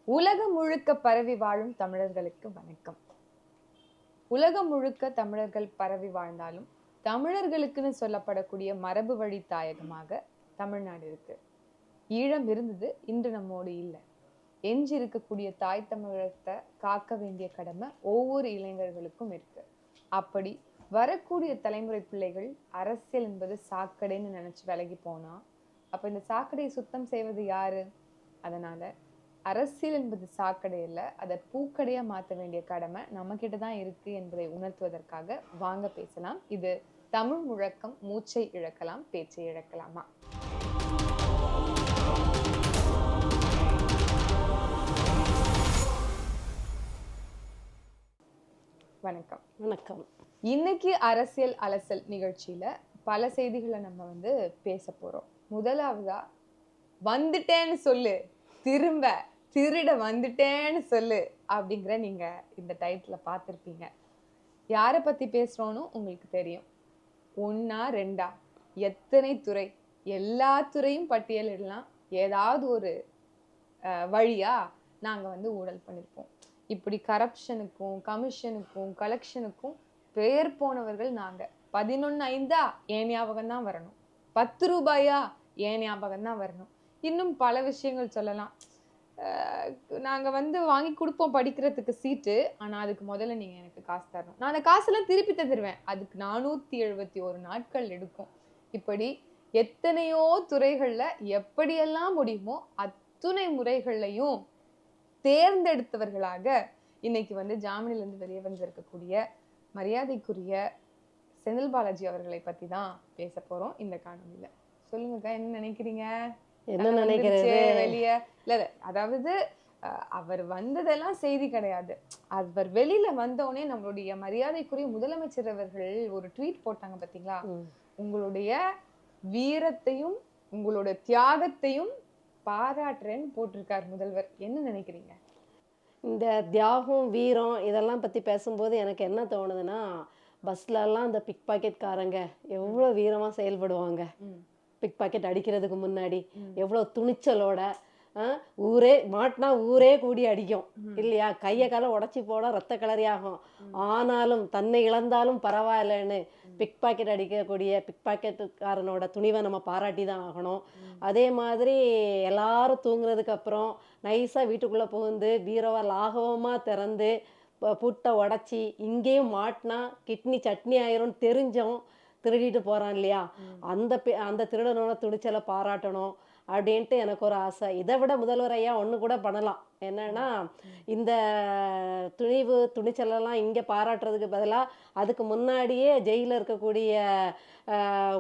உலகம் முழுக்க பரவி வாழும் தமிழர்களுக்கு வணக்கம். உலகம் முழுக்க தமிழர்கள் பரவி வாழ்ந்தாலும் தமிழர்களுக்குன்னு சொல்லப்படக்கூடிய மரபு வழி தாயகமாக தமிழ்நாடு இருக்கு. ஈழம் இருந்தது, இன்று நம்மோடு இல்லை. எஞ்சி இருக்கக்கூடிய தாய் தமிழகத்தை காக்க வேண்டிய கடமை ஒவ்வொரு இளைஞர்களுக்கும் இருக்கு. அப்படி வரக்கூடிய தலைமுறை பிள்ளைகள் அரசியல் என்பது சாக்கடைன்னு நினைச்சு விலகி போனா அப்ப இந்த சாக்கடையை சுத்தம் செய்வது யாரு? அதனால அரசியல் என்பது சாக்கடை இல்ல, அதை பூக்கடையா மாற்ற வேண்டிய கடமை நம்ம கிட்டதான் இருக்கு என்பதை உணர்த்துவதற்காக வாங்க பேசலாம். இது தமிழ் முழக்கம். மூச்சை இழக்கலாம், பேச்சை இழக்கலாமா? வணக்கம். வணக்கம். இன்னைக்கு அரசியல் அலசல் நிகழ்ச்சியில பல செய்திகளை நம்ம பேச போறோம். முதலாவதா, வந்துட்டேன்னு சொல்லு, திருட வந்துட்டேன்னு சொல்லு அப்படிங்கிற நீங்க இந்த டைட்டில பார்த்திருப்பீங்க. யாரை பத்தி பேசுறோன்னு உங்களுக்கு தெரியும். ஒன்னா ரெண்டா, எத்தனை துறை, எல்லா துறையும் பட்டியலிடலாம். ஏதாவது ஒரு வழியா நாங்க ஊழல் பண்ணிருப்போம். இப்படி கரப்ஷனுக்கும் கமிஷனுக்கும் கலெக்ஷனுக்கும் பெயர் போனவர்கள் நாங்க. 11/5 ஏன் ஞாபகம் தான் வரணும், 10 ரூபாயா ஏன் ஞாபகம் தான் வரணும். இன்னும் பல விஷயங்கள் சொல்லலாம். நாங்க வாங்கி கொடுப்போம் படிக்கிறதுக்கு சீட்டு. ஆனா அதுக்கு முதல்ல நீங்க எனக்கு காசு தரணும். நான் அந்த காசெல்லாம் திருப்பி தந்துடுவேன். அதுக்கு 471 நாட்கள் எடுக்கும். இப்படி எத்தனையோ துறைகள்ல எப்படியெல்லாம் முடியுமோ அத்துணை முறைகள்லையும் தேர்ந்தெடுத்தவர்களாக இன்னைக்கு ஜாமீனில இருந்து வெளியே வந்திருக்கக்கூடிய மரியாதைக்குரிய செந்தில் பாலாஜி அவர்களை பத்தி தான் பேச போறோம் இந்த காணொலியில. சொல்லுங்க, என்ன நினைக்கிறீங்க? என்ன நினைக்கிறது? வெளிய இல்ல, அதாவது அவர் வந்ததெல்லாம் செய்தி கிடையாது. அவர் வெளியில வந்தோடனே நம்மளுடைய மரியாதைக்குரிய முதலமைச்சர் அவர்கள் ஒரு ட்வீட் போட்டாங்க பாத்தீங்களா? உங்களுடைய வீரத்தையும் உங்களுடைய தியாகத்தையும் பாராட்டுறேன்னு போட்டிருக்கார் முதல்வர். என்ன நினைக்கிறீங்க? இந்த தியாகம் வீரம் இதெல்லாம் பற்றி பேசும்போது எனக்கு என்ன தோணுதுன்னா, பஸ்லலாம் இந்த பிக் பாக்கெட்காரங்க எவ்வளோ வீரமாக செயல்படுவாங்க. பிக் பாக்கெட் அடிக்கிறதுக்கு முன்னாடி எவ்வளோ துணிச்சலோட, ஊரே மாட்டினா ஊரே கூடி அடிக்கும் இல்லையா? கையை காலை உடச்சி போட ரத்த கலரி ஆகும். ஆனாலும் தன்னை இழந்தாலும் பரவாயில்லன்னு பிக் பாக்கெட் அடிக்கக்கூடிய பிக் பாக்கெட்டுக்காரனோட துணிவை நம்ம பாராட்டி தான் ஆகணும். அதே மாதிரி எல்லாரும் தூங்குனதுக்கு அப்புறம் நைஸாக வீட்டுக்குள்ளே புகுந்து பீரோவை லாகவமாக திறந்து புட்டை உடச்சி இங்கேயும் மாட்டினா கிட்னி சட்னி ஆயிரும் தெரிஞ்சோம் திருடிட்டு போகிறான் இல்லையா? அந்த திருடனோட துணிச்சலை பாராட்டணும் அப்படின்ட்டு எனக்கு ஒரு ஆசை. இதை விட முதல்வர் ஐயா ஒன்று கூட பண்ணலாம். என்னன்னா, இந்த துணிச்சலெல்லாம் இங்கே பாராட்டுறதுக்கு பதிலாக அதுக்கு முன்னாடியே ஜெயிலில் இருக்கக்கூடிய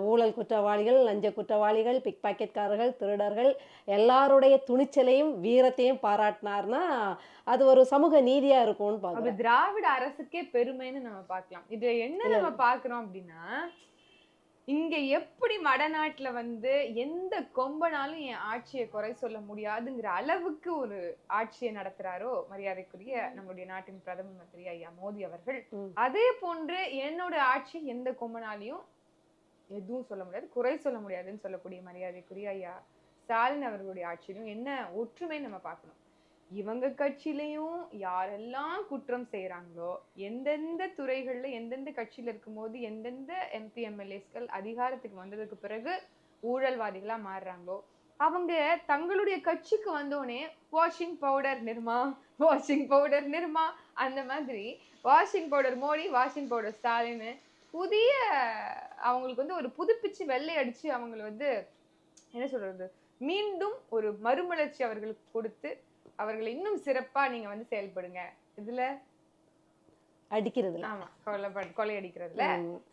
ஊழல் குற்றவாளிகள், லஞ்ச குற்றவாளிகள், பிக் பாக்கெட்காரர்கள், திருடர்கள் எல்லாருடைய துணிச்சலையும் வீரத்தையும் பாராட்டினார்னா அது ஒரு சமூக நீதியா இருக்கும்னு பார்க்கலாம். திராவிட அரசுக்கே பெருமைன்னு நம்ம பார்க்கலாம். இது என்ன நம்ம பார்க்கிறோம் அப்படின்னா, இங்க எப்படி வடநாட்டுல எந்த கொம்பனாலும் என் ஆட்சியை குறை சொல்ல முடியாதுங்கிற அளவுக்கு ஒரு ஆட்சியை நடத்துறாரோ மரியாதைக்குரிய நம்மளுடைய நாட்டின் பிரதம மந்திரி ஐயா மோடி அவர்கள், அதே போன்று என்னோட ஆட்சி எந்த கொம்பனாலையும் எதுவும் சொல்ல முடியாது, குறை சொல்ல முடியாதுன்னு சொல்லக்கூடிய மரியாதைக்குரிய ஐயா ஸ்டாலின் அவர்களுடைய ஆட்சியிலும் என்ன ஒற்றுமை நம்ம பார்க்கணும். இவங்க கட்சியிலையும் யாரெல்லாம் குற்றம் செய்யறாங்களோ, எந்தெந்த துறைகள்ல எந்தெந்த கட்சியில இருக்கும்போது எந்தெந்த MP MLAஸ்கள் அதிகாரத்துக்கு வந்ததுக்கு பிறகு ஊழல்வாதிகளா மாறுறாங்களோ, அவங்க தங்களுடைய கட்சிக்கு வந்தோடனே washing powder Nirma, washing powder Nirma, அந்த மாதிரி washing powder Modi, washing powder Stalin, புதிய அவங்களுக்கு ஒரு புதுப்பிச்சு வெள்ளை அடிச்சு அவங்களை என்ன சொல்றது, மீண்டும் ஒரு மறுமலர்ச்சி அவர்களுக்கு கொடுத்து அவர்களை இன்னும் சிறப்பா நீங்க செயல்படுங்க. இதுல அடிக்கிறதுல, ஆமா, கொலை அடிக்கிறதுல,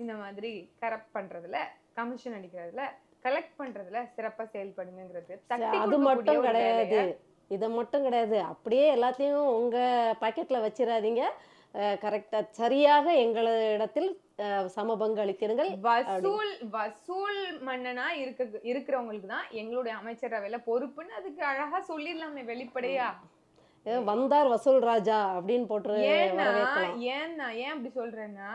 இந்த மாதிரி கரப்ட் பண்றதுல, கமிஷன் அடிக்கிறதுல, கலெக்ட் பண்றதுல சிறப்பா செயல்படுங்கிறது. அது மட்டும் கிடையாது, இதை மட்டும் கிடையாது, அப்படியே எல்லாத்தையும் உங்க பாக்கெட்ல வச்சிடாதீங்க. கரெக்டா சரியாக எங்களிடத்தில் சமபங்கு அளிக்கிறீர்கள். வசூல் மன்னனா இருக்கிறவங்களுக்கு தான் எங்களுடைய அமைச்சரவையில பொறுப்புன்னு அதுக்கு அழகா சொல்லிடலாமே வெளிப்படையா. வந்தார் வசூல் ராஜா அப்படின்னு போட்டு. ஏன் அப்படி சொல்றேன்னா,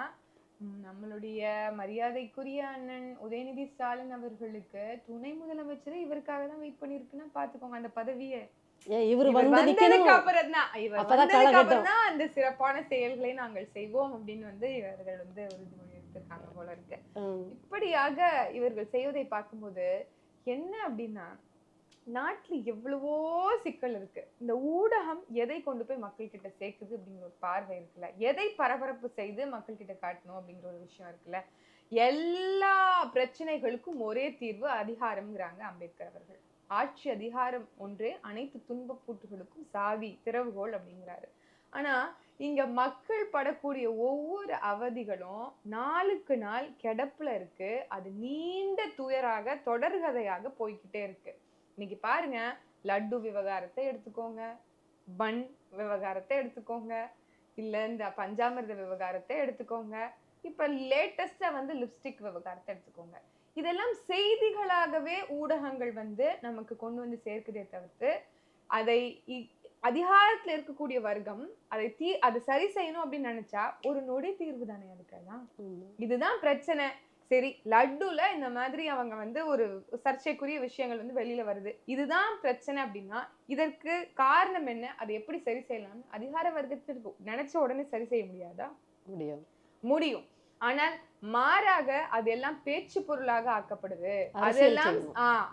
நம்மளுடைய மரியாதைக்குரிய அண்ணன் உதயநிதி ஸ்டாலின் அவர்களுக்கு துணை முதலமைச்சர் இவருக்காக தான் வெயிட் பண்ணிருக்குன்னா பாத்துக்கோங்க அந்த பதவியை. ஏன் இவரு இவர் வந்து வந்ததுக்கு நிக்கணும், அப்புறம் தான் இவர் அப்பதான் வந்ததுக்கு காலகட்டம். அப்புறம் தான் அந்த சிறப்பான செயல்களை நாங்கள் செய்வோம் அப்படின்னு வந்து இவர்கள் வந்து உறுதிமொழி எடுத்திருக்காங்க போல இருக்கு. இப்படியாக இவர்கள் செய்வதை பார்க்கும்போது என்ன அப்படின்னா, நாட்டுல எவ்வளவோ சிக்கல் இருக்கு. இந்த ஊடகம் எதை கொண்டு போய் மக்கள் கிட்ட சேர்க்குது அப்படிங்கிற ஒரு பார்வை இருக்குல்ல, எதை பரபரப்பு செய்து மக்கள் கிட்ட காட்டணும் அப்படிங்கிற ஒரு விஷயம் இருக்குல்ல, எல்லா பிரச்சனைகளுக்கும் ஒரே தீர்வு அதிகாரம்ங்கிறாங்க அம்பேத்கர் அவர்கள். ஆட்சி அதிகாரம் ஒன்றே அனைத்து துன்பப் பூட்டுகளுக்கும் சாவி திறவுகோல் அப்படிங்கிறாரு. ஆனா இங்க மக்கள் படக்கூடிய ஒவ்வொரு அவதிகளும் நாளுக்கு நாள் கிடப்புல இருக்கு. அது நீண்ட துயராக தொடர்கதையாக போய்கிட்டே இருக்கு. இன்னைக்கு பாருங்க, லட்டு விவகாரத்தை எடுத்துக்கோங்க, பன் விவகாரத்தை எடுத்துக்கோங்க, இல்ல இந்த பஞ்சாமிர்த விவகாரத்தை எடுத்துக்கோங்க, இப்ப லேட்டஸ்டா வந்து லிப்ஸ்டிக் விவகாரத்தை எடுத்துக்கோங்க. இதெல்லாம் செய்திகளாகவே ஊடகங்கள் வந்து நமக்கு கொண்டு வந்து சேர்க்குதே தவிர்த்து, அதை அதிகாரத்துல இருக்கக்கூடிய வர்க்கம் அதை சரி செய்யணும் அப்படின்னு நினைச்சா ஒரு நொடி தீர்வு தானே அதுக்கெல்லாம். இதுதான் பிரச்சனை. சரி, லட்டுல இந்த மாதிரி அவங்க வந்து ஒரு சர்ச்சைக்குரிய விஷயங்கள் வந்து வெளியில வருது, இதுதான் பிரச்சனை அப்படின்னா இதற்கு காரணம் என்ன, அதை எப்படி சரி செய்யலாம்னு அதிகார வர்க்கத்திற்கு நினைச்ச உடனே சரி செய்ய முடியாதா? முடியும். ஆனால் மாறாக அதெல்லாம் பேச்சு பொருளாக ஆக்கப்படுது,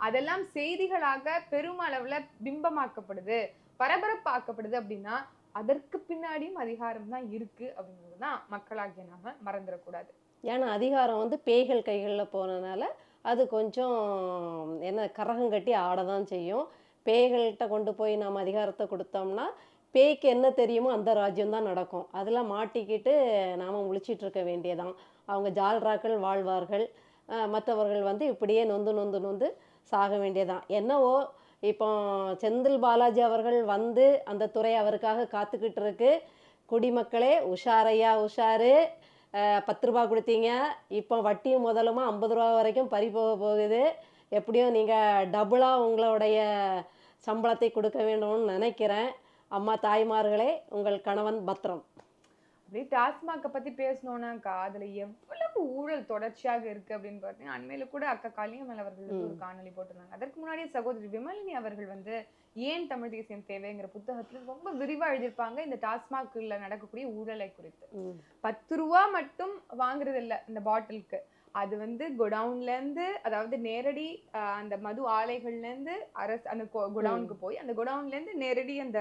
அதெல்லாம் செய்திகளாக பெருமளவுல பிம்பமாக்கப்படுது, பரபரப்பாக்கப்படுது அப்படின்னா அதற்கு பின்னாடியும் அதிகாரம் தான் இருக்கு அப்படிங்கிறதுதான் மக்களாகிய நாம மறந்துடக்கூடாது. ஏன்னா அதிகாரம் வந்து பேய்கள் கைகளில் போனதுனால அது கொஞ்சம் என்ன கரகம் கட்டி ஆடதான் செய்யும். பேய்கள்கிட்ட கொண்டு போய் நாம் அதிகாரத்தை கொடுத்தோம்னா பேய்க்கு என்ன தெரியுமோ அந்த ராஜ்யம் தான் நடக்கும். அதில் மாட்டிக்கிட்டு நாம் முழிச்சிட்டு இருக்க வேண்டியதான். அவங்க ஜால்ராக்கள் வாழ்வார்கள், மற்றவர்கள் வந்து இப்படியே நொந்து நொந்து நொந்து சாக வேண்டியதான். என்னவோ இப்போ செந்தில் பாலாஜி அவர்கள் வந்து அந்த துறை அவருக்காக காத்துக்கிட்டு இருக்கு. குடிமக்களே உஷாரையா உஷாரு, 10 ரூபா கொடுத்தீங்க, இப்போ வட்டியும் முதலுமா 50 ரூபா வரைக்கும் பறி போக போகுது. எப்படியும் நீங்கள் டபுளாக உங்களுடைய சம்பளத்தை கொடுக்க வேண்டும்னு நினைக்கிறேன். அம்மா தாய்மார்களே, உங்கள் கணவன் பத்திரம். அப்படியே டாஸ்மாகை பத்தி பேசணும்னாக்கா அதுல எவ்வளவு ஊழல் தொடர்ச்சியாக இருக்கு அப்படின்னு பார்த்தீங்கன்னா, அண்மையில கூட அக்கா காளியம்மாள் அவர்கள் ஒரு காணொலி போட்டிருந்தாங்க. அதற்கு முன்னாடியே சகோதரி விமலினி அவர்கள் வந்து ஏன் தமிழ் தேசியம் தேவைங்கிற புத்தகத்துல ரொம்ப விரிவா எழுதியிருப்பாங்க இந்த டாஸ்மாக்ல நடக்கக்கூடிய ஊழலை குறித்து. 10 ரூபா மட்டும் வாங்குறது இல்ல இந்த பாட்டிலுக்கு, அது வந்து குடவுன்ல இருந்து, அதாவது நேரடி அந்த மது ஆலைகள்ல இருந்து அரசு அந்த குடவுனுக்கு போய் அந்த குடவுன்ல இருந்து நேரடி அந்த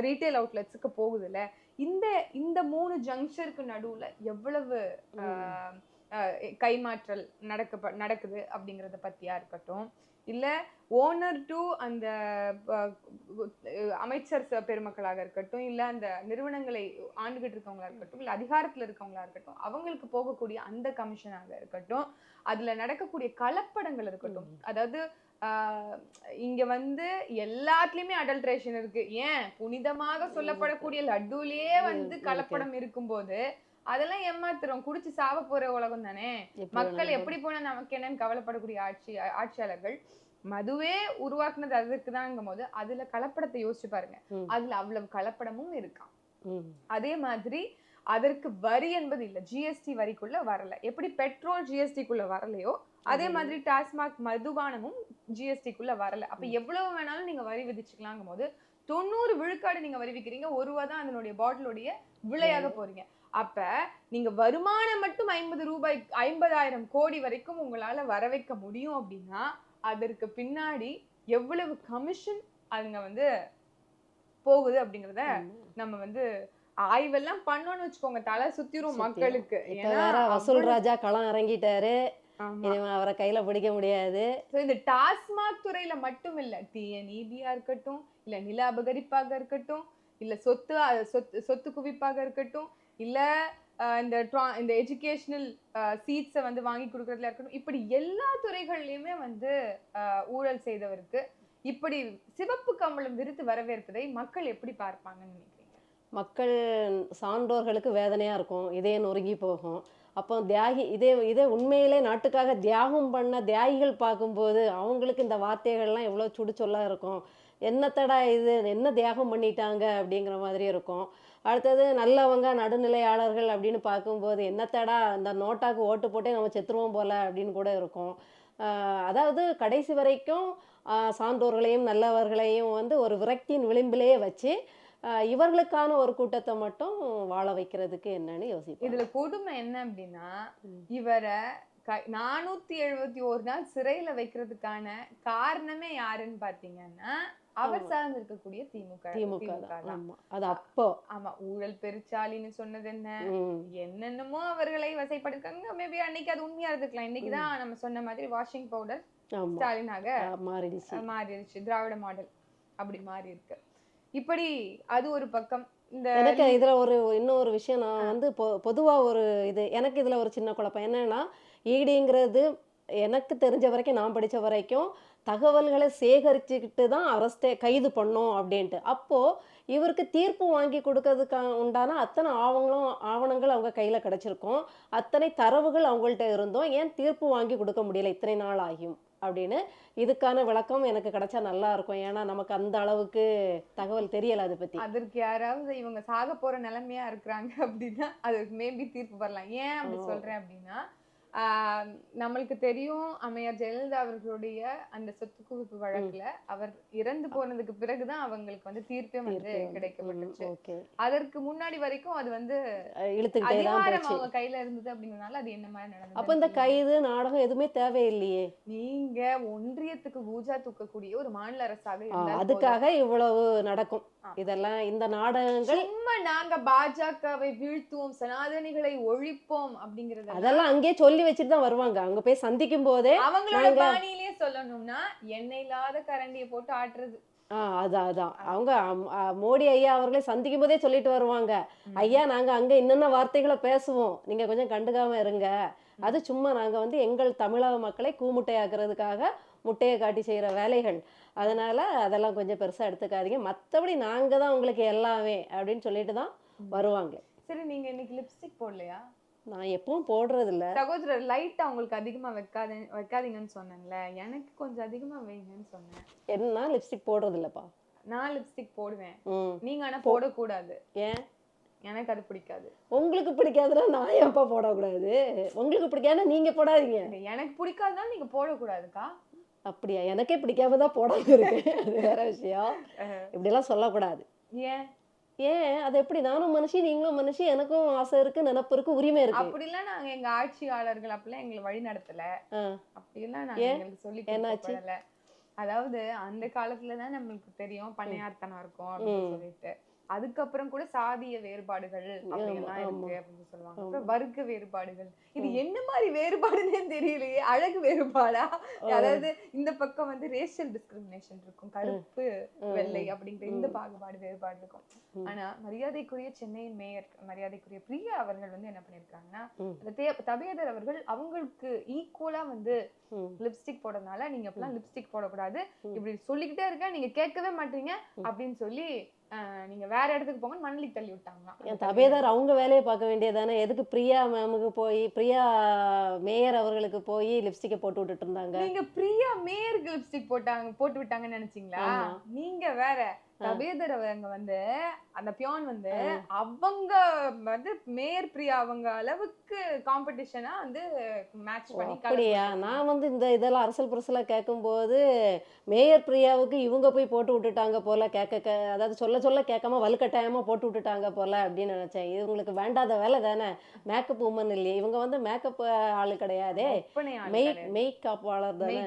ரீட்டைல் அவுட்லெட்ஸுக்கு போகுதுல்ல, இந்த 3 ஜங்ஷனுக்கு நடுவுல எவ்வளவு கைமாற்றல் நடக்குது அப்படிங்கறத பத்தியா இருக்கட்டும், இல்ல ஓனர் டு அந்த அமைச்சர் பெருமக்களாக இருக்கட்டும், இல்ல அந்த நிறுவனங்களை ஆண்டுகிட்டு இருக்கவங்களா இருக்கட்டும், இல்ல அதிகாரத்துல இருக்கவங்களா இருக்கட்டும், அவங்களுக்கு போகக்கூடிய அந்த கமிஷனாக இருக்கட்டும், அதுல நடக்கக்கூடிய கலப்படங்கள் இருக்கட்டும், அதாவது இங்க வந்து எல்லாத்துலயுமே அடல்ட்ரேஷன் இருக்கு. ஏன் புனிதமாக சொல்லப்படக்கூடிய லட்டுலயே வந்து கலப்படம் இருக்கும்போது அதெல்லாம் ஏமாத்துறோம். குடிச்சு சாவ போற உலகம் தானே. மக்கள் எப்படி போனா நமக்கு என்னன்னு கவலைப்படக்கூடிய ஆட்சியாளர்கள் மதுவே உருவாக்குனது அதுக்குதான்ங்கும் போது அதுல கலப்படத்தை யோசிச்சு பாருங்க. அதுல அவ்வளவு கலப்படமும் இருக்கான். அதே மாதிரி அதற்கு வரி என்பது இல்ல, ஜிஎஸ்டி வரிக்குள்ள வரல. எப்படி பெட்ரோல் ஜிஎஸ்டிக்குள்ள வரலையோ அதே மாதிரி டாஸ்மாக் மதுபானமும் ஜிஎஸ்டிக்குள்ள வரல. அப்ப எவ்வளவு வேணாலும் நீங்க வரி விதிச்சுக்கலாங்கும் போது 90 விழுக்காடு நீங்க வரி விக்கிறீங்க, 1 ரூபா தான் அதனுடைய பாட்டிலுடைய விலையாக போறீங்க. அப்ப நீங்க வருமானம் மட்டும் 50,000 கோடி வரைக்கும் உங்களால வர வைக்க முடியும் அப்படின்னா அதற்கு பின்னாடி எவ்வளவு கமிஷன் அங்க வந்து போகுது அப்படிங்கறத நம்ம வந்து ஆய்வெல்லாம் பண்ணோம்னு வச்சுக்கோங்க, தலை சுத்திரும் மக்களுக்கு. வசூல் ராஜா களம் இறங்கிட்டாரு, அவரை கையில பிடிக்க முடியாது. இந்த டாஸ்மாக் துறையில மட்டும் இல்ல, டிஎன்இபியா இருக்கட்டும், இல்ல நில அபகரிப்பாக இருக்கட்டும், இல்ல சொத்து குவிப்பாக இருக்கட்டும், இல்ல இந்த எஜுகேஷனல் சீட்ஸை வந்து வாங்கி கொடுக்கறதுல இருக்கட்டும், இப்படி எல்லா துறைகள்லயுமே வந்து ஊழல் செய்தவருக்கு இப்படி சிவப்பு கம்பளம் விருது வரவேற்பதை மக்கள் எப்படி பார்ப்பாங்கன்னு நினைக்கிறீங்க? மக்கள் சான்றோர்களுக்கு வேதனையா இருக்கும், இதே நொறுங்கி போகும். அப்போ இதே உண்மையிலே நாட்டுக்காக தியாகம் பண்ண தியாகிகள் பார்க்கும்போது அவங்களுக்கு இந்த வார்த்தைகள்லாம் எவ்வளோ சுடுச்சொல்லாக இருக்கும். என்னத்தடா இது, என்ன தியாகம் பண்ணிட்டாங்க அப்படிங்கிற மாதிரி இருக்கும். அடுத்தது நல்லவங்க நடுநிலையாளர்கள் அப்படின்னு பார்க்கும்போது என்னத்தடா இந்த நோட்டாக்கு ஓட்டு போட்டே நம்ம செத்துருவோம் போல அப்படின்னு கூட இருக்கும். அதாவது கடைசி வரைக்கும் சான்றோர்களையும் நல்லவர்களையும் வந்து ஒரு விரக்தியின் விளிம்பிலேயே வச்சு இவர்களுக்கான ஒரு கூட்டத்தை மட்டும் வாழ வைக்கிறதுக்கு என்னன்னு யோசிப்பேன். இதுல கொடுமை என்ன அப்படின்னா, இவரை 471 நாள் சிறையில வைக்கிறதுக்கான காரணமே யாருன்னு பாத்தீங்கன்னா, அவர் சார்ந்து இருக்கக்கூடிய திமுக தான். அது அப்போ ஆமா, ஊழல் பெருச்சாலின்னு சொன்னது என்ன, என்னென்னமோ அவர்களை வசைப்படுத்தாங்க. மேபி அன்னைக்கு அது உண்மையா இருக்கலாம். இன்னைக்குதான் நம்ம சொன்ன மாதிரி வாஷிங் பவுடர் ஸ்டாலினாக மாறிடுச்சு. திராவிட மாடல் அப்படி மாறி இருக்கு. இப்படி அது ஒரு பக்கம். எனக்கு இதுல இன்னொரு விஷயம், நான் வந்து பொதுவா எனக்கு இதுல ஒரு சின்ன குழப்பம் என்னன்னா, ஈடிங்கிறது எனக்கு தெரிஞ்ச வரைக்கும், நான் படிச்ச வரைக்கும் தகவல்களை சேகரிச்சுக்கிட்டு தான் அரசே கைது பண்ணோம் அப்படின்ட்டு. அப்போ இவருக்கு தீர்ப்பு வாங்கி கொடுக்கறதுக்கு உண்டான அத்தனை ஆவணங்கள் அவங்க கையில கிடைச்சிருக்கும், அத்தனை தரவுகள் அவங்கள்ட்ட இருந்தோம், ஏன் தீர்ப்பு வாங்கி கொடுக்க முடியல இத்தனை நாள் ஆகியும் அப்படின்னு. இதுக்கான விளக்கம் எனக்கு கிடைச்சா நல்லா இருக்கும். ஏன்னா நமக்கு அந்த அளவுக்கு தகவல் தெரியல அதை பத்தி. அதற்கு யாராவது இவங்க சாக போற நிலைமையா இருக்கிறாங்க அப்படின்னா அதுக்கு மேபி தீர்ப்பு வரலாம். ஏன் அப்படி சொல்றேன் அப்படின்னா, நம்மளுக்கு தெரியும் அம்மையார் ஜெயலலிதா அவர்களுடைய அந்த சொத்து குவிப்பு வழக்குல அவர் இறந்து போனதுக்கு பிறகுதான் அவங்களுக்கு வந்து தீர்ப்பே வந்து கிடைக்கப்பட்டுச்சு. அதற்கு முன்னாடி வரைக்கும் அது வந்து அதிகாரம் அவங்க கையில இருந்தது அப்படிங்கறதுனால அது என்ன மாதிரி நடந்தது. அப்ப இந்த கைது நாடகம் எதுவுமே தேவையில்லையே. நீங்க ஒன்றியத்துக்கு பூஜா தூக்கக்கூடிய ஒரு மாநில அரசாக அதுக்காக இவ்வளவு நடக்கும். இதெல்லாம் இந்த நாடகங்கள் சும்மா நாங்க பாஜகவை வீழ்த்துவோம், சனாதனிகளை ஒழிப்போம் அப்படிங்கறது அதெல்லாம் அங்கேயே சொல்லி வச்சுட்டு தான் வருவாங்க. அங்க போய் சந்திக்கும் போதே அவங்களோட பாணியிலேயே சொல்லணும்னா எண்ணெய் இல்லாத கரண்டியை போட்டு ஆட்டுறது. அதான் அவங்க மோடி ஐயா அவர்களே சந்திக்கும் போதே சொல்லிட்டு வருவாங்க, ஐயா நாங்க அங்க இன்னென்ன வார்த்தைகளை பேசுவோம், நீங்க கொஞ்சம் கண்டுக்காம இருங்க. அது சும்மா நாங்க வந்து எங்கள் தமிழக மக்களை கூமுட்டையாக்குறதுக்காக முட்டையை காட்டி செய்யற வேலைகள். அதனால அதெல்லாம் கொஞ்சம் பெருசா எடுத்துக்காதீங்க, மற்றபடி நாங்க தான் உங்களுக்கு எல்லாமே அப்படின்னு சொல்லிட்டு தான் வருவாங்க. சரி, நீங்க இன்னைக்கு லிப்ஸ்டிக் போடலையா? நான் எப்பவும் போடுறது இல்ல சகோதரர். லைட்டா உங்களுக்கு அதிகமா வைக்காதீங்கன்னு சொன்னேன்ல, எனக்கு கொஞ்சம் அதிகமா வைங்கன்னு சொன்னேன். என்ன லிப்ஸ்டிக் போடுறது இல்லப்பா. நான் லிப்ஸ்டிக் போடுவேன், நீங்க ஆனா போடக்கூடாது. ஏன்? எனக்கு அது பிடிக்காது. உங்களுக்கு பிடிக்காதுன்னா நான் ஏன்ப்பா போடக்கூடாது? உங்களுக்கு பிடிக்காதுன்னா நீங்க போடாதீங்க. எனக்கு பிடிக்காதுன்னா நீங்க போடக்கூடாதுக்கா. அப்படியா? எனக்கே பிடிக்காம தான் போடாம இருக்கு, அது வேற விஷயம். இப்படி எல்லாம் சொல்லக்கூடாது. ஏன்? அது எப்படி? நானும் மனுஷி, நீங்களும் மனுஷி, எனக்கும் ஆசை இருக்கு, நினைப்பு இருக்கு, உரிமை இருக்கு. அப்படிலாம் நாங்க எங்க ஆட்சியாளர்கள் அப்படிலாம் எங்களை வழி நடத்தல. அப்படிலாம் நாங்க எங்களுக்கு சொல்லி கொடுக்கல. அதாவது அந்த காலத்துலதான் நம்மளுக்கு தெரியும் பண்ணையார்த்தனம் இருக்கும் அப்படின்னு சொல்லிட்டு, அதுக்கப்புறம் கூட சாதிய வேறுபாடுகள் அப்படியெல்லாம் இருக்கு அப்படின்னு சொல்லுவாங்க. அப்புறம் வர்க்க வேறுபாடுகள். இது என்ன மாதிரி வேறுபாடுன்னே தெரியலையே. அழகு வேறுபாடா? அதாவது இந்த பக்கம் வந்து ரேஷியல் டிஸ்கிரிமினேஷன் இருக்கும், கருப்பு வெள்ளை அப்படிங்கிற இந்த பாகுபாடு வேறுபாடு இருக்கும். ஆனா மரியாதைக்குரிய சென்னையின் மேயர் மரியாதைக்குரிய பிரியா அவர்கள் வந்து என்ன பண்ணிருக்காங்கன்னா, தபேதர் அவர்கள் அவங்களுக்கு ஈக்குவலா வந்து லிப்ஸ்டிக் போடுறதுனால நீங்க அப்பெல்லாம் லிப்ஸ்டிக் போடக்கூடாது, இப்படி சொல்லிக்கிட்டே இருக்க, நீங்க கேட்கவே மாட்டீங்க அப்படின்னு சொல்லி நீங்க வேற இடத்துக்கு போங்க மண்ணலி தள்ளி விட்டாங்க. என் தபேதார் அவங்க வேலையை பார்க்க வேண்டியதானே? எதுக்கு பிரியா மேமுக்கு போய், பிரியா மேயர் அவர்களுக்கு போய் லிப்ஸ்டிக்கை போட்டு விட்டுட்டு இருந்தாங்க? நீங்க பிரியா மேயருக்கு லிப்ஸ்டிக் போட்டு விட்டாங்கன்னு நினைச்சீங்களா? நீங்க வேற. தபேதர் அவங்க வந்து அந்த பியான் வந்து அவங்க வந்து மேயர் பிரியா அவங்க அளவுக்கு காம்படிஷனா வந்து மேட்ச் பண்ணி. அப்படியா? நான் வந்து இதெல்லாம் அரசல் புரசலா கேட்கும் போது மேயர் பிரியாவுக்கு இவங்க போய் போட்டு விட்டுட்டாங்க போல, அதாவது சொல்ல கேட்காம வலுக்கட்டாயமா போட்டு விட்டுட்டாங்க போல அப்படின்னு நினைச்சேன். இவங்களுக்கு வேண்டாத வேலை தானே, மேக்கப் உமன் இல்லையே இவங்க, வந்து மேக்கப் ஆளு கிடையாதே, மேக்கப்பாளர் தானே.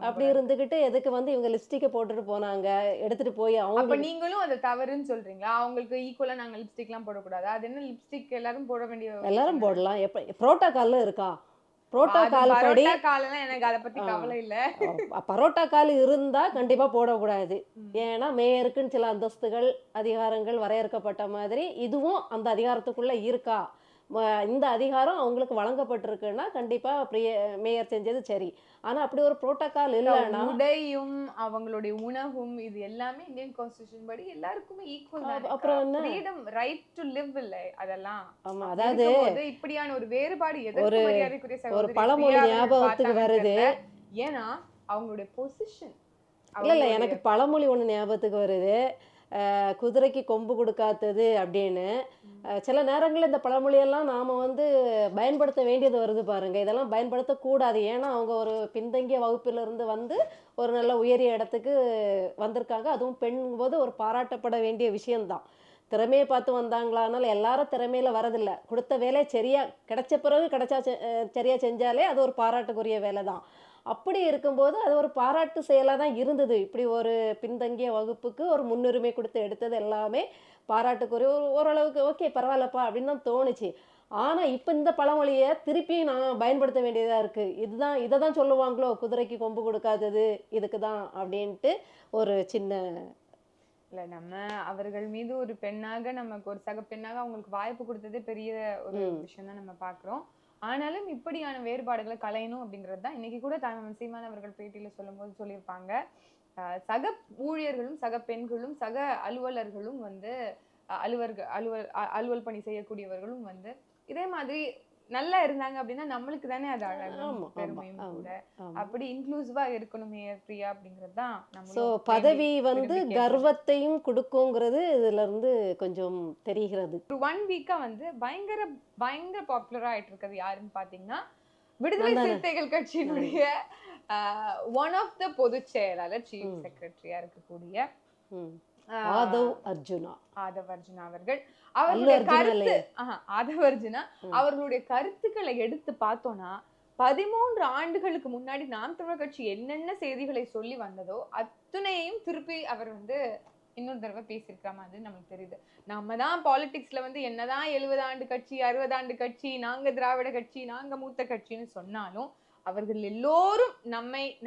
அப்படி இருந்துகிட்டு எதுக்கு வந்து இவங்க லிப்ஸ்டிக்கை போட்டுட்டு போனாங்க, எடுத்துட்டு போய் அவங்க. நீங்களும் அது தவறுன்னு சொல்றீங்களா? அவங்களுக்கு ஈக்குவலா நாங்க லிப்ஸ்டிக் எல்லாம் போடக்கூடாது? அது என்ன லிப்ஸ்டிக் எல்லாரும் போட வேண்டிய? எல்லாரும் போடலாம். எப்ப புரோட்டோகால் இருக்கா? புரோட்டோகால் படி எனக்கு அதை பத்தி கவலை இல்ல. பரோட்டோகால் இருந்தா கண்டிப்பா போடக்கூடாது. ஏன்னா மேயருக்குன்னு சில அந்தஸ்துகள் அதிகாரங்கள் வரையறுக்கப்பட்ட மாதிரி இதுவும் அந்த அதிகாரத்துக்குள்ள இருக்கா, இந்த அதிகாரம் அவங்களுக்கு வழங்கப்பட்டிருக்குன்னா கண்டிப்பா மேயர் செஞ்சது சரி. ஆனா அப்படி ஒரு புரோட்டோகால் இல்லைன்னா, உடையும் அவங்களுடைய உணவும் இது எல்லாமே இந்தியன் கான்ஸ்டிடியூஷன் படி எல்லாருக்குமே ஈக்குவல். அப்புறம் என்ன ஃப்ரீடம், ரைட் டு லிவ் இல்ல அதெல்லாம். ஆமா, அதாவது இப்படியான ஒரு வேறுபாடு ஒரு பழமொழி ஞாபகத்துக்கு வருது. ஏன்னா அவங்களுடைய பொசிஷன் இல்ல எனக்கு பழமொழி ஒண்ணு ஞாபகத்துக்கு வருது. குதிரைக்கு கொம்பு கொடுக்காதது அப்படின்னு. சில நேரங்களில் இந்த பழமொழியெல்லாம் நாம் வந்து பயன்படுத்த வேண்டியது வருது பாருங்க. இதெல்லாம் பயன்படுத்தக்கூடாது. ஏன்னா அவங்க ஒரு பின்தங்கிய வகுப்பிலிருந்து வந்து ஒரு நல்ல உயரிய இடத்துக்கு வந்திருக்காங்க. அதுவும் பெண்ணும்போது ஒரு பாராட்டப்பட வேண்டிய விஷயம்தான். திறமையை பார்த்து வந்தாங்களானால் எல்லாரும் திறமையில வரதில்லை. கொடுத்த வேலையை சரியா கிடைச்ச பிறகு சரியா செஞ்சாலே அது ஒரு பாராட்டுக்குரிய வேலை தான். அப்படி இருக்கும்போது அது ஒரு பாராட்டு செயலாக தான் இருந்தது. இப்படி ஒரு பின்தங்கிய வகுப்புக்கு ஒரு முன்னுரிமை கொடுத்து எடுத்தது எல்லாமே பாராட்டுக்குரிய ஓரளவுக்கு ஓகே பரவாயில்லப்பா அப்படின்னு தான் தோணுச்சு. ஆனால் இப்போ இந்த பழமொழியை திருப்பியும் நான் பயன்படுத்த வேண்டியதாக இருக்குது. இதை தான் சொல்லுவாங்களோ, குதிரைக்கு கொம்பு கொடுக்காதது இதுக்கு தான் அப்படின்ட்டு ஒரு சின்ன இல்ல நம்ம அவர்கள் மீது ஒரு பெண்ணாக நமக்கு ஒரு சக பெண்ணாக அவங்களுக்கு வாய்ப்பு கொடுத்ததே பெரிய ஒரு விஷயம் தான் நம்ம பாக்குறோம். ஆனாலும் இப்படியான வேறுபாடுகளை களையணும் அப்படிங்கிறது தான் இன்னைக்கு கூட தாய்மாமன் சீமான் அவர்கள் பேட்டியில சொல்லும்போது சொல்லியிருப்பாங்க. சக ஊழியர்களும் சக பெண்களும் சக அலுவலர்களும் வந்து அலுவல் பணி செய்யக்கூடியவர்களும் வந்து இதே மாதிரி நல்லா இருந்தாங்க அப்படின்னா நம்மளுக்கு தானே அது அழகும் பெருமையும் கூட. அப்படி இன்க்ளூசிவா இருக்கணுமே பிரியா அப்படிங்கிறது தான் ஸோ பதவி வந்து கர்வத்தையும் கொடுக்குங்கிறது இதுல இருந்து கொஞ்சம் தெரிகிறது. ஒரு 1 வீக்கா வந்து பயங்கர பயங்கர பாப்புலரா ஆயிட்டு இருக்கிறது யாருன்னு பாத்தீங்கன்னா விடுதலை சிறுத்தைகள் கட்சியினுடைய ஒன் ஆஃப் த பொதுச் செயலாளர் சீஃப் செக்ரட்டரியா இருக்கக்கூடிய ஆதவ் அர்ஜுனா அவர்கள் அவர்களுடைய கருத்து ஆதவ் அர்ஜுனா அவர்களுடைய கருத்துக்களை எடுத்து பார்த்தோம்னா 13 ஆண்டுகளுக்கு முன்னாடி நாம் தமிழர் கட்சி என்னென்ன செய்திகளை சொல்லி வந்ததோ அத்தனையும் திருப்பி அவர் வந்து இன்னொரு தடவை பேசியிருக்கிற மாதிரி நமக்கு தெரியுது. நம்ம தான் பாலிடிக்ஸ்ல வந்து என்னதான் 70 ஆண்டு கட்சி 60 ஆண்டு கட்சி நாங்க திராவிட கட்சி நாங்க மூத்த கட்சின்னு சொன்னாலும் அவர்கள் எல்லோரும்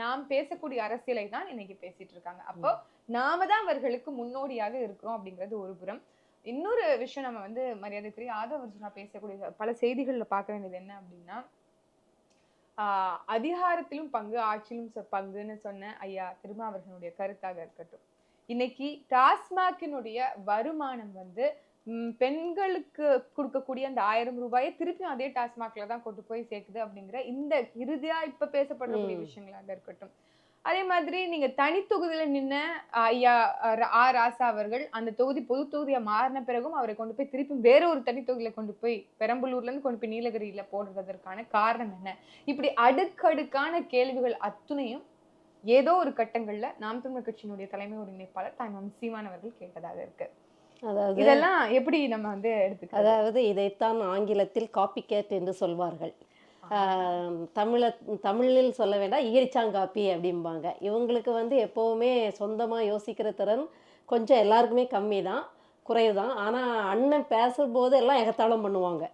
நாம் பேசக்கூடிய அரசியலை தான் இன்னைக்கு பேசிட்டு இருக்காங்க. அப்போ நாம தான் அவர்களுக்கு முன்னோடியாக இருக்கிறோம் அப்படிங்கிறது ஒரு புறம். இன்னொரு விஷயம் நம்ம வந்து மரியாதைக்குரிய ஆதவ் அர்ஜுனா பேசக்கூடிய பல செய்திகள்ல பார்க்க வேண்டியது என்ன அப்படின்னா அதிகாரத்திலும் பங்கு ஆட்சியிலும் பங்குன்னு சொன்ன ஐயா திருமாவர்களுடைய கருத்தாக இருக்கட்டும். இன்னைக்கு டாஸ்மாகினுடைய வருமானம் வந்து பெண்களுக்கு கொடுக்கக்கூடிய அந்த 1000 ரூபாயை திருப்பியும் அதே டாஸ்மாக்ல தான் கொண்டு போய் சேர்க்குது அப்படிங்கிற இந்த இறுதியா இப்ப பேசப்படக்கூடிய விஷயங்களாக இருக்கட்டும். அதே மாதிரி நீங்க தனி தொகுதியில நின்ன ஐயா ராசா அவர்கள் அந்த தொகுதி பொது தொகுதியா மாறின பிறகும் அவரை கொண்டு போய் திருப்பி வேற ஒரு தனி தொகுதியில கொண்டு போய் பெரம்பலூர்ல இருந்து கொண்டு போய் நீலகிரியில போடுவதற்கான காரணம் என்ன? இப்படி அடுக்கடுக்கான கேள்விகள் அத்துணையும் ஏதோ ஒரு கட்டங்கள்ல நாம் தமிழர் கட்சியினுடைய தலைமை ஒருங்கிணைப்பாளர் தாய்மாமன் சீமான் அவர்கள் கேட்டதாக இருக்கு. அதாவது இதெல்லாம் எப்படி நம்ம வந்து எடுத்துக்க, அதாவது இதைத்தான் ஆங்கிலத்தில் காப்பி கேட் என்று சொல்வார்கள். தமிழில் சொல்ல வேண்டாம் ஈரிச்சாங்காப்பி அப்படிம்பாங்க. இவங்களுக்கு வந்து எப்போவுமே சொந்தமாக யோசிக்கிற திறன் கொஞ்சம் எல்லாருக்குமே கம்மி தான், குறைவு தான். ஆனால் அண்ணன் பேசும்போது எல்லாம் எகத்தாளம் பண்ணுவாங்க.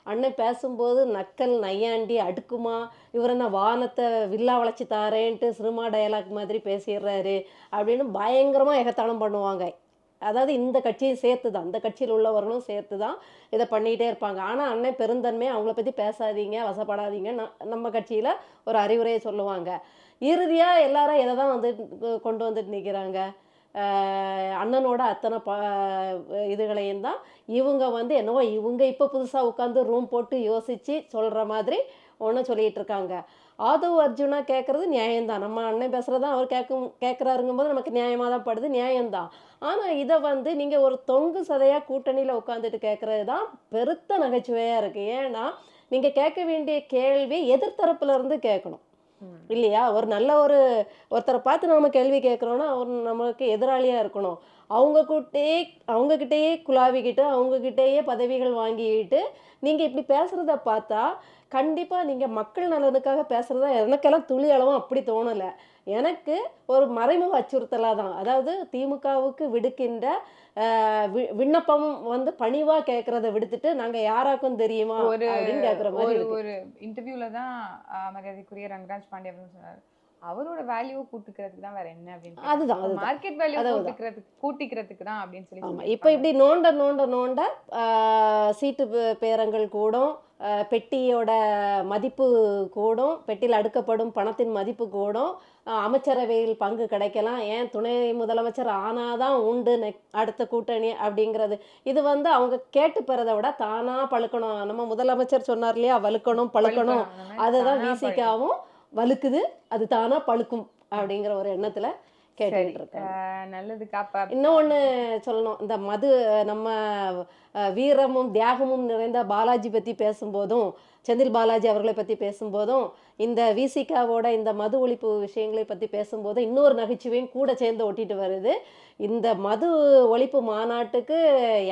அண்ணன் பேசும்போது நக்கல் நையாண்டி அடுக்குமா இவர் என்ன வானத்தை வில்லா வளைச்சி தாரேன்ட்டு சினிமா டயலாக் மாதிரி பேசிடுறாரு அப்படின்னு பயங்கரமாக எகத்தாளம் பண்ணுவாங்க. அதாவது இந்த கட்சியை சேர்த்து தான், இந்த கட்சியில் உள்ளவர்களும் சேர்த்து தான் இதை பண்ணிகிட்டே இருப்பாங்க. ஆனால் அண்ணன் பெருந்தன்மை அவங்கள பற்றி பேசாதீங்க வசப்படாதீங்க நம்ம கட்சியில் ஒரு அறிவுரையை சொல்லுவாங்க. இறுதியாக எல்லாரும் இதை தான் வந்து கொண்டு வந்துட்டு நிற்கிறாங்க. அண்ணனோட அத்தனை இதுகளையும் தான் இவங்க வந்து என்னவோ இவங்க இப்போ புதுசாக உட்காந்து ரூம் போட்டு யோசித்து சொல்கிற மாதிரி ஒன்று சொல்லிகிட்டு இருக்காங்க. ஆதவ் அர்ஜுனா கேட்குறது நியாயம்தான். நம்ம அண்ணன் பேசுகிறது தான் அவர் கேட்குறாருங்கும் போது நமக்கு நியாயமாக தான் படுது, நியாயம்தான். ஆனால் இதை வந்து நீங்கள் ஒரு தொங்கு சதையாக கூட்டணியில் உட்காந்துட்டு கேட்குறது தான் பெருத்த நகைச்சுவையாக இருக்குது. ஏன்னா நீங்கள் கேட்க வேண்டிய கேள்வி எதிர்த்தரப்புலேருந்து கேட்கணும் இல்லையா? ஒரு நல்ல ஒருத்தரை பார்த்து நம்ம கேள்வி கேட்குறோன்னா அவர் நமக்கு எதிராளியாக இருக்கணும். அவங்கக்கிட்டேயே குழாவிக்கிட்டு அவங்கக்கிட்டேயே பதவிகள் வாங்கிக்கிட்டு நீங்கள் இப்படி பேசுகிறத பார்த்தா கண்டிப்பாக நீங்கள் மக்கள் நலனுக்காக பேசுகிறதா எனக்கெல்லாம் துளி அளவும் அப்படி தோணலை. எனக்கு ஒரு மறைமுக அச்சுறுத்தலாக தான். அதாவது திமுகவுக்கு விடுக்கின்ற விண்ணப்பம் வந்து பணிவாக கேட்குறத விடுத்துட்டு நாங்கள் யாராக்கும் தெரியுமா அப்படின்னு கேட்குற மாதிரி ஒரு இன்டர்வியூல தான் மரியாதைக்குரிய ரங்கராஜ் பாண்டே அப்படின்னு சொன்னார். அவரோட வேல்யூ கூட்டிக்கிறதுக்கு தான் வேற என்ன அப்படின்னு. அதுதான் மார்க்கெட் வேல்யூ கூட்டிக்கிறதுக்கு தான் அப்படின்னு சொல்லி. இப்போ இப்படி நோண்ட சீட்டு பேரங்கள் கூடும், பெட்டியோட மதிப்பு கூடும், பெட்டியில் அடுக்கப்படும் பணத்தின் மதிப்பு கூடும், அமைச்சரவையில் பங்கு கிடைக்கலாம், ஏன் துணை முதலமைச்சர் ஆனாதான் உண்டு அடுத்த கூட்டணி அப்படிங்கிறது. இது வந்து அவங்க கேட்டு பெறதை விட தானாக பழுக்கணும். நம்ம முதலமைச்சர் சொன்னார் இல்லையா, வலுக்கணும் பழுக்கணும், அதுதான் விசிகாவும் வலுக்குது, அது தானாக பழுக்கும் அப்படிங்கிற ஒரு எண்ணத்தில் கேட்டுக்கிட்டு இருக்காங்க. நல்லதுக்கா. அப்ப இன்னொன்னு சொல்லணும், இந்த மது நம்ம வீரமும் தியாகமும் நிறைந்த பாலாஜி பத்தி பேசும்போதும், செந்தில் பாலாஜி அவர்களை பத்தி பேசும்போதும், இந்த விசிகாவோட இந்த மது ஒழிப்பு விஷயங்களை பத்தி பேசும்போது இன்னொரு நகைச்சுவையும் கூட சேர்ந்து ஒட்டிட்டு வருது. இந்த மது ஒழிப்பு மாநாட்டுக்கு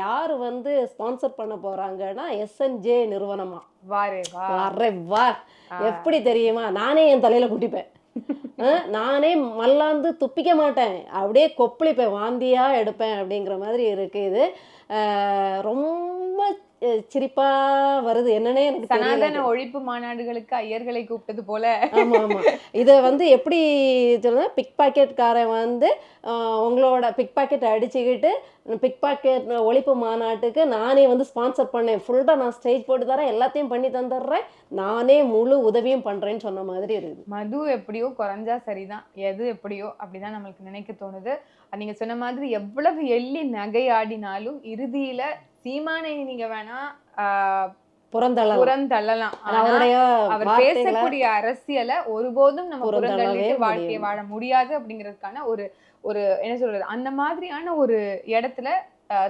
யார் வந்து ஸ்பான்சர் பண்ண போறாங்கன்னா SNJ நிறுவனமா. வாரே வா. வரே வா. எப்படி தெரியுமா, நானே என் தலையில குட்டிப்பேன். நானே மல்லாந்து துப்பிக்க மாட்டேன், அப்படியே கொப்பளிப்பேன், வாந்தியா எடுப்பேன் அப்படிங்கிற மாதிரி இருக்கு இது. ரொம்ப சிரிப்பா வருது, என்னன்னே எனக்கு தெரியல. சனாதன ஒழிப்பு மாநாடுகளுக்கு ஐயர்களை கூப்பிட்டது போல. ஆமா ஆமா. இதை வந்து எப்படி சொல்லுங்க, பிக் பாக்கெட்காரன் வந்து உங்களோட பிக் பாக்கெட் அடிச்சுக்கிட்டு பிக் பாக்கெட் ஒழிப்பு மாநாட்டுக்கு நானே வந்து ஸ்பான்சர் பண்ணேன், ஃபுல்லாக நான் ஸ்டேஜ் போட்டு தரேன், எல்லாத்தையும் பண்ணி தந்துடுறேன், நானே முழு உதவியும் பண்றேன்னு சொன்ன மாதிரி இருக்குது. மது எப்படியோ குறைஞ்சா சரிதான், எது எப்படியோ அப்படிதான் நம்மளுக்கு நினைக்க தோணுது. நீங்க சொன்ன மாதிரி எவ்வளவு எள்ளி நகையாடினாலும் இறுதியில சீமானை நீங்க வேணா புறந்தள்ளலாம். அவர் பேசக்கூடிய அரசியலை ஒருபோதும் நம்ம புறந்தள்ளிட்டு வாழ்க்கையை வாழ முடியாது அப்படிங்கிறதுக்கான ஒரு என்ன சொல்றது, அந்த மாதிரியான ஒரு இடத்துல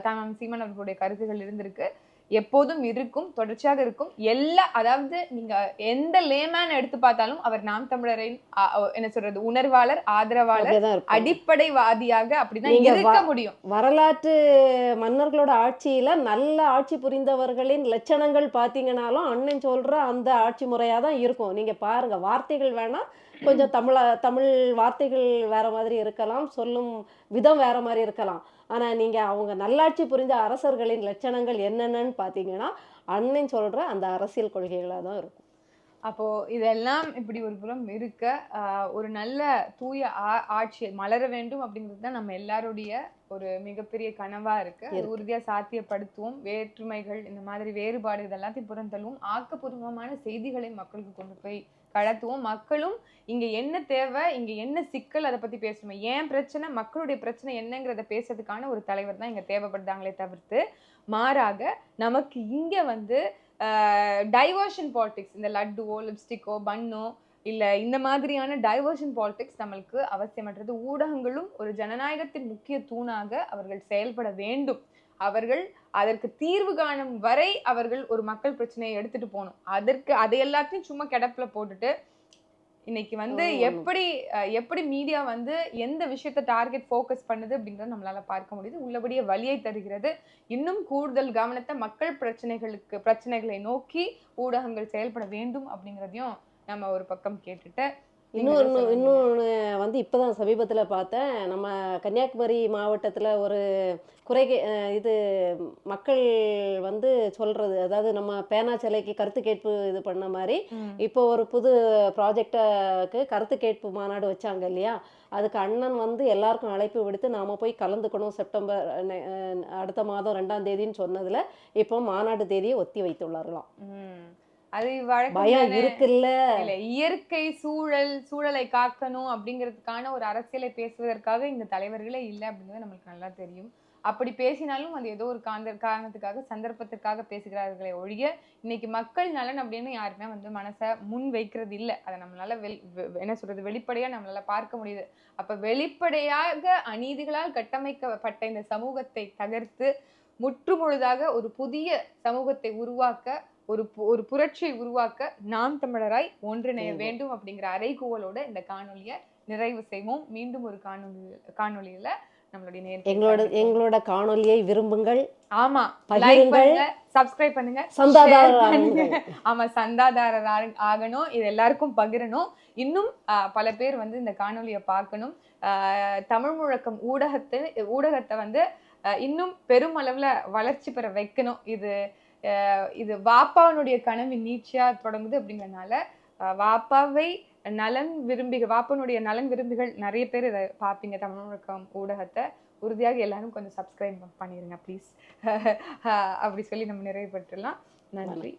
தாமம் சீமான் அவர்களுடைய கருத்துகள் இருந்திருக்கு, எப்போதும் இருக்கும், தொடர்ச்சியாக இருக்கும். அதாவது நீங்க எந்த லேமேன் எடுத்து பார்த்தாலும் அவர் நாம் தமிழரின் என்ன சொல்றது உணர்வாளர், ஆதரவாளர், அடிப்படைவாதியாக அப்படிதான் இருக்க முடியும். வரலாற்று மன்னர்களோட ஆட்சியில நல்ல ஆட்சி புரிந்தவர்களின் லட்சணங்கள் பாத்தீங்கன்னாலும் அண்ணன் சொல்ற அந்த ஆட்சி முறையா தான் இருக்கும். நீங்க பாருங்க, வார்த்தைகள் வேணா கொஞ்சம் தமிழ் வார்த்தைகள் வேற மாதிரி இருக்கலாம், சொல்லும் விதம் வேற மாதிரி இருக்கலாம். ஆனா நீங்க அவங்க நல்லாட்சி புரிந்த அரசர்களின் லட்சணங்கள் என்னென்னு பாத்தீங்கன்னா அண்ணன் சொல்ற அந்த அரசியல் கொள்கைகளா தான் இருக்கும். அப்போ இதெல்லாம் இப்படி ஒரு புறம் இருக்க ஒரு நல்ல தூய ஆட்சி மலர வேண்டும் அப்படிங்கிறது தான் நம்ம எல்லாருடைய ஒரு மிகப்பெரிய கனவா இருக்கு. அது உறுதியா சாத்தியப்படுத்துவோம். வேற்றுமைகள், இந்த மாதிரி வேறுபாடுகள் எல்லாத்தையும் புறந்தள்ளுவோம். ஆக்கப்பூர்வமான செய்திகளை மக்களுக்கு கொண்டு போய் கடத்துவோம். மக்களும் இங்க என்ன தேவை, இங்க என்ன சிக்கல், அதை பத்தி பேசணும். ஏன் பிரச்சனை, மக்களுடைய பிரச்சனை என்னங்கிறத பேசுறதுக்கான ஒரு தலைவர் தான் இங்க தேவைப்படுதாங்களே தவிர்த்து, மாறாக நமக்கு இங்க வந்து டைவர்ஷன் பாலிடிக்ஸ், இந்த லட்டுவோ லிப்ஸ்டிக்கோ பன்னோ இல்ல இந்த மாதிரியான டைவர்ஷன் பாலிடிக்ஸ் நம்மளுக்கு அவசியமற்றது. ஊடகங்களும் ஒரு ஜனநாயகத்தின் முக்கிய தூணாக அவர்கள் செயல்பட வேண்டும். அவர்கள் அதற்கு தீர்வு காணும் வரை அவர்கள் ஒரு மக்கள் பிரச்சனையை எடுத்துட்டு போகணும். அதை எல்லாத்தையும் சும்மா கிடப்புல போட்டுட்டு இன்னைக்கு வந்து எப்படி மீடியா வந்து எந்த விஷயத்தை டார்கெட் ஃபோக்கஸ் பண்ணுது அப்படிங்கறத நம்மளால பார்க்க முடியுது. உள்ளபடியே வலியை தருகிறது. இன்னும் கூடுதல் கவனத்தை மக்கள் பிரச்சனைகளை நோக்கி ஊடகங்கள் செயல்பட வேண்டும் அப்படிங்கிறதையும் நம்ம ஒரு பக்கம் கேட்டுட்டு, இன்னொன்று வந்து இப்போதான் சமீபத்தில் பார்த்தேன், நம்ம கன்னியாகுமரி மாவட்டத்தில் ஒரு இது மக்கள் வந்து சொல்றது, அதாவது நம்ம பேனா சிலைக்கு கருத்து கேட்பு இது பண்ண மாதிரி இப்போ ஒரு புது ப்ராஜெக்டுக்கு கருத்து கேட்பு மாநாடு வச்சாங்க இல்லையா, அதுக்கு அண்ணன் வந்து எல்லாருக்கும் அழைப்பு விடுத்து நாம போய் கலந்துக்கணும், செப்டம்பர் அடுத்த மாதம் 2ஆம் தேதின்னு சொன்னதுல இப்போ மாநாடு தேதியை ஒத்தி வைத்துள்ளார்களாம். அது பயம் இருக்குல்ல, இயற்கை சூழலை காக்கணும் அப்படிங்கிறதுக்கான ஒரு அரசியலை பேசுவதற்காக இந்த தலைவர்களே இல்லை அப்படிங்கிறது நம்மளுக்கு நல்லா தெரியும். அப்படி பேசினாலும் அது ஏதோ ஒரு காரணத்துக்காக சந்தர்ப்பத்திற்காக பேசுகிறார்களே ஒழிய இன்னைக்கு மக்கள் நலன் அப்படின்னு யாருமே வந்து மனசை முன் வைக்கிறது இல்லை. அதை நம்மளால என்ன சொல்றது வெளிப்படையா நம்மளால பார்க்க முடியுது. அப்ப வெளிப்படையாக அநீதிகளால் கட்டமைக்கப்பட்ட இந்த சமூகத்தை தகர்த்து முற்றுமுழுதாக ஒரு புதிய சமூகத்தை உருவாக்க, ஒரு புரட்சியை உருவாக்க நாம் தமிழராய் ஒன்றிணைய வேண்டும் அப்படிங்கிற அறைகூவலோட இந்த காணொலியை நிறைவு செய்வோம். மீண்டும் ஒரு காணொலியில நம்மளுடைய எங்களோட காணொலியை விரும்புங்கள். ஆமா, லைக் பண்ணுங்க, சப்ஸ்கிரைப் பண்ணுங்க, ஆமா சந்தாதாரர் ஆகணும், இது எல்லாருக்கும் பகிரணும். இன்னும் பல பேர் வந்து இந்த காணொலியை பார்க்கணும். தமிழ் முழக்கம் ஊடகத்தை வந்து இன்னும் பெருமளவுல வளர்ச்சி பெற வைக்கணும். இது வாப்பாவுடைய கனவின் நீட்சியா தொடங்குது அப்படிங்கறதுனால வாப்பாவை வாப்பனுடைய நலன் விரும்பிகள் நிறைய பேர் இதை பார்ப்பீங்க. தமிழ் முழக்கம் ஊடகத்தை உறுதியாக எல்லாரும் கொஞ்சம் சப்ஸ்கிரைப் பண்ணிருங்க ப்ளீஸ். அப்படி சொல்லி நம்ம நிறைவு பெற்றுலாம். நன்றி.